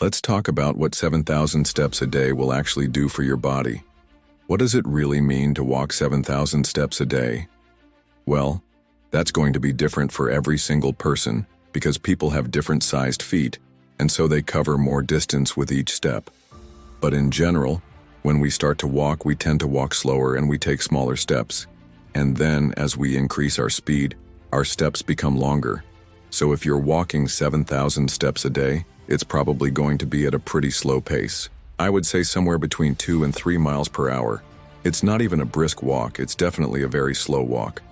Let's talk about what 7,000 steps a day will actually do for your body. What does it really mean to walk 7,000 steps a day? Well, that's going to be different for every single person because people have different sized feet, and so they cover more distance with each step. But in general, when we start to walk, we tend to walk slower and we take smaller steps. And then, as we increase our speed, our steps become longer. So if you're walking 7,000 steps a day, it's probably going to be at a pretty slow pace. I would say somewhere between 2 and 3 miles per hour. It's not even a brisk walk, it's definitely a very slow walk.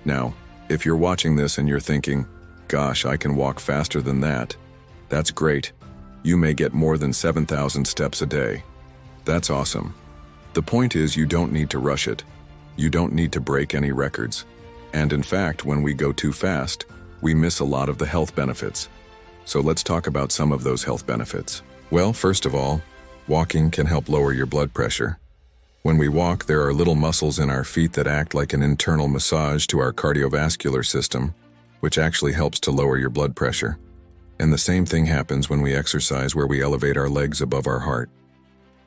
Now, if you're watching this and you're thinking, gosh, I can walk faster than that, that's great. You may get more than 7,000 steps a day. That's awesome. The point is, you don't need to rush it. You don't need to break any records. And in fact, when we go too fast, we miss a lot of the health benefits. So let's talk about some of those health benefits. Well, first of all, walking can help lower your blood pressure. When we walk, there are little muscles in our feet that act like an internal massage to our cardiovascular system, which actually helps to lower your blood pressure. And the same thing happens when we exercise, where we elevate our legs above our heart.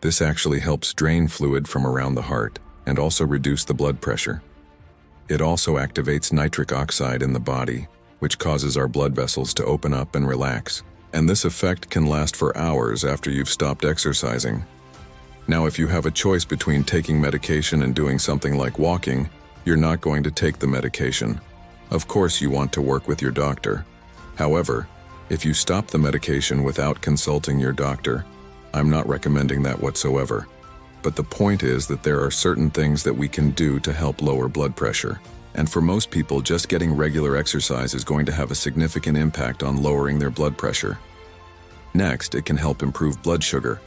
This actually helps drain fluid from around the heart and also reduce the blood pressure. It also activates nitric oxide in the body, which causes our blood vessels to open up and relax. And this effect can last for hours after you've stopped exercising. Now, if you have a choice between taking medication and doing something like walking, you're not going to take the medication. Of course, you want to work with your doctor. However, if you stop the medication without consulting your doctor, I'm not recommending that whatsoever. But the point is that there are certain things that we can do to help lower blood pressure. And for most people, just getting regular exercise is going to have a significant impact on lowering their blood pressure. Next, it can help improve blood sugar.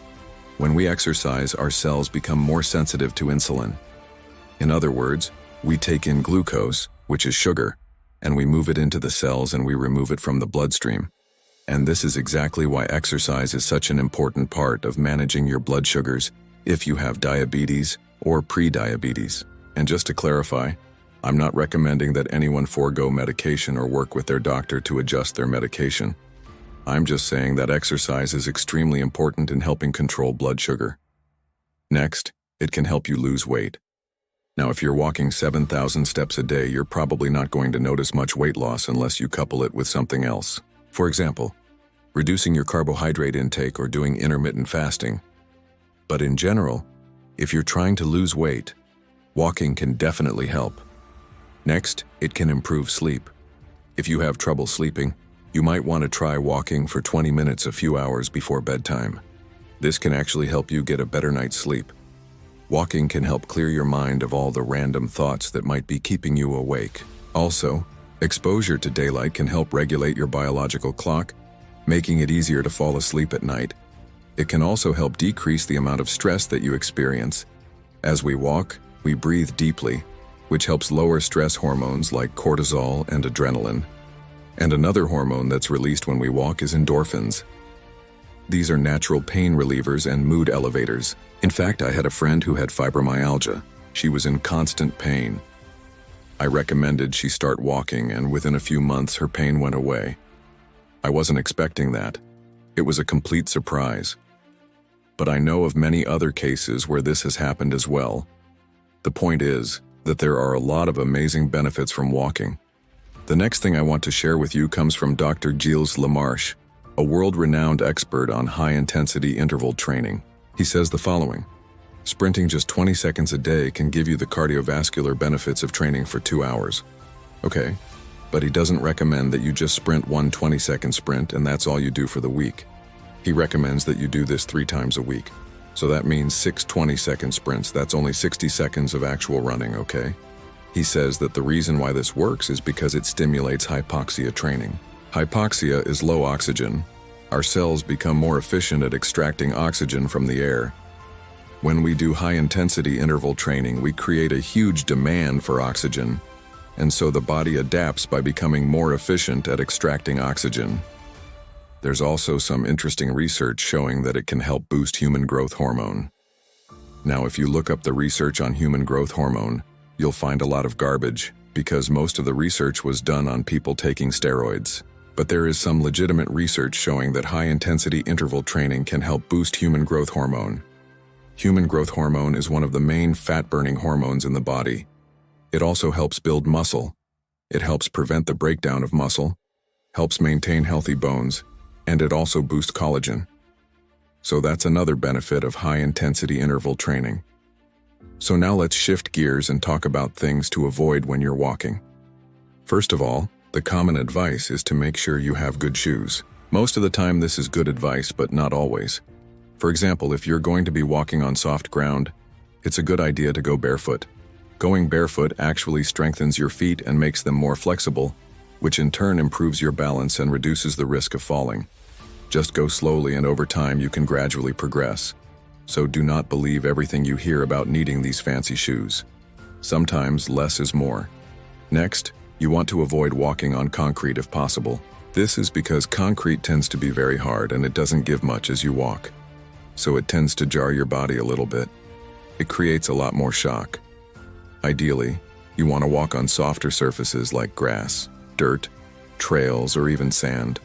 When we exercise, our cells become more sensitive to insulin. In other words, we take in glucose, which is sugar, and we move it into the cells and we remove it from the bloodstream. And this is exactly why exercise is such an important part of managing your blood sugars if you have diabetes or pre-diabetes. And just to clarify, I'm not recommending that anyone forego medication or work with their doctor to adjust their medication. I'm just saying that exercise is extremely important in helping control blood sugar. Next, it can help you lose weight. Now, if you're walking 7,000 steps a day, you're probably not going to notice much weight loss unless you couple it with something else. For example, reducing your carbohydrate intake or doing intermittent fasting. But in general, if you're trying to lose weight, walking can definitely help. Next, it can improve sleep. If you have trouble sleeping, you might want to try walking for 20 minutes a few hours before bedtime. This can actually help you get a better night's sleep. Walking can help clear your mind of all the random thoughts that might be keeping you awake. Also, exposure to daylight can help regulate your biological clock, making it easier to fall asleep at night. It can also help decrease the amount of stress that you experience. As we walk, we breathe deeply, which helps lower stress hormones like cortisol and adrenaline. And another hormone that's released when we walk is endorphins. These are natural pain relievers and mood elevators. In fact, I had a friend who had fibromyalgia. She was in constant pain. I recommended she start walking, and within a few months her pain went away. I wasn't expecting that. It was a complete surprise. But I know of many other cases where this has happened as well. The point is that there are a lot of amazing benefits from walking. The next thing I want to share with you comes from Dr. Gilles Lamarche, a world-renowned expert on high-intensity interval training. He says the following: sprinting just 20 seconds a day can give you the cardiovascular benefits of training for 2 hours. Okay, but he doesn't recommend that you just sprint one 20-second sprint and that's all you do for the week. He recommends that you do this 3 times a week. So that means 6 20-second sprints. That's only 60 seconds of actual running, okay? He says that the reason why this works is because it stimulates hypoxia training. Hypoxia is low oxygen. Our cells become more efficient at extracting oxygen from the air. When we do high-intensity interval training, we create a huge demand for oxygen, and so the body adapts by becoming more efficient at extracting oxygen. There's also some interesting research showing that it can help boost human growth hormone. Now, if you look up the research on human growth hormone, you'll find a lot of garbage, because most of the research was done on people taking steroids. But there is some legitimate research showing that high-intensity interval training can help boost human growth hormone. Human growth hormone is one of the main fat-burning hormones in the body. It also helps build muscle. It helps prevent the breakdown of muscle, helps maintain healthy bones, and it also boosts collagen. So that's another benefit of high-intensity interval training. So now let's shift gears and talk about things to avoid when you're walking. First of all, the common advice is to make sure you have good shoes. Most of the time this is good advice, but not always. For example, if you're going to be walking on soft ground, it's a good idea to go barefoot. Going barefoot actually strengthens your feet and makes them more flexible, which in turn improves your balance and reduces the risk of falling. Just go slowly, and over time you can gradually progress. So do not believe everything you hear about needing these fancy shoes. Sometimes less is more. Next, you want to avoid walking on concrete if possible. This is because concrete tends to be very hard and it doesn't give much as you walk. So it tends to jar your body a little bit. It creates a lot more shock. Ideally, you want to walk on softer surfaces like grass, dirt, trails, or even sand.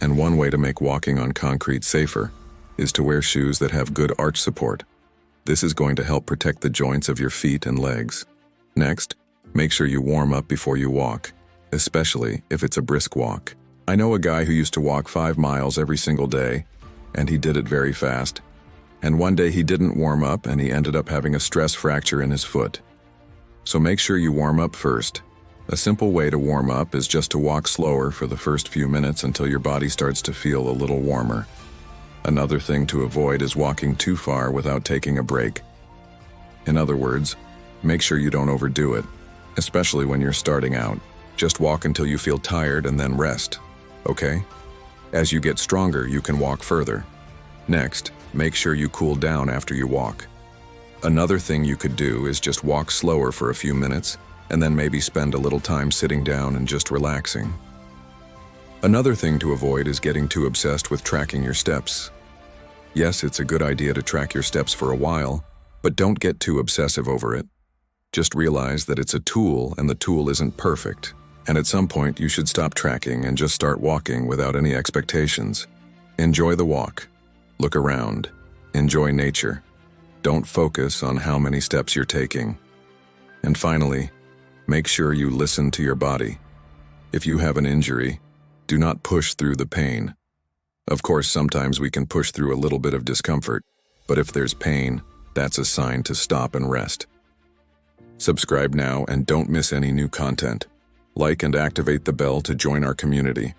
And one way to make walking on concrete safer is to wear shoes that have good arch support. This is going to help protect the joints of your feet and legs. Next, make sure you warm up before you walk, especially if it's a brisk walk. I know a guy who used to walk 5 miles every single day, and he did it very fast. And one day he didn't warm up and he ended up having a stress fracture in his foot. So make sure you warm up first. A simple way to warm up is just to walk slower for the first few minutes until your body starts to feel a little warmer. Another thing to avoid is walking too far without taking a break. In other words, make sure you don't overdo it, especially when you're starting out. Just walk until you feel tired and then rest, okay? As you get stronger, you can walk further. Next, make sure you cool down after you walk. Another thing you could do is just walk slower for a few minutes, and then maybe spend a little time sitting down and just relaxing. Another thing to avoid is getting too obsessed with tracking your steps. Yes, it's a good idea to track your steps for a while, but don't get too obsessive over it. Just realize that it's a tool and the tool isn't perfect, and at some point you should stop tracking and just start walking without any expectations. Enjoy the walk. Look around. Enjoy nature. Don't focus on how many steps you're taking. And finally, make sure you listen to your body. If you have an injury, do not push through the pain. Of course, sometimes we can push through a little bit of discomfort, but if there's pain, that's a sign to stop and rest. Subscribe now and don't miss any new content. Like and activate the bell to join our community.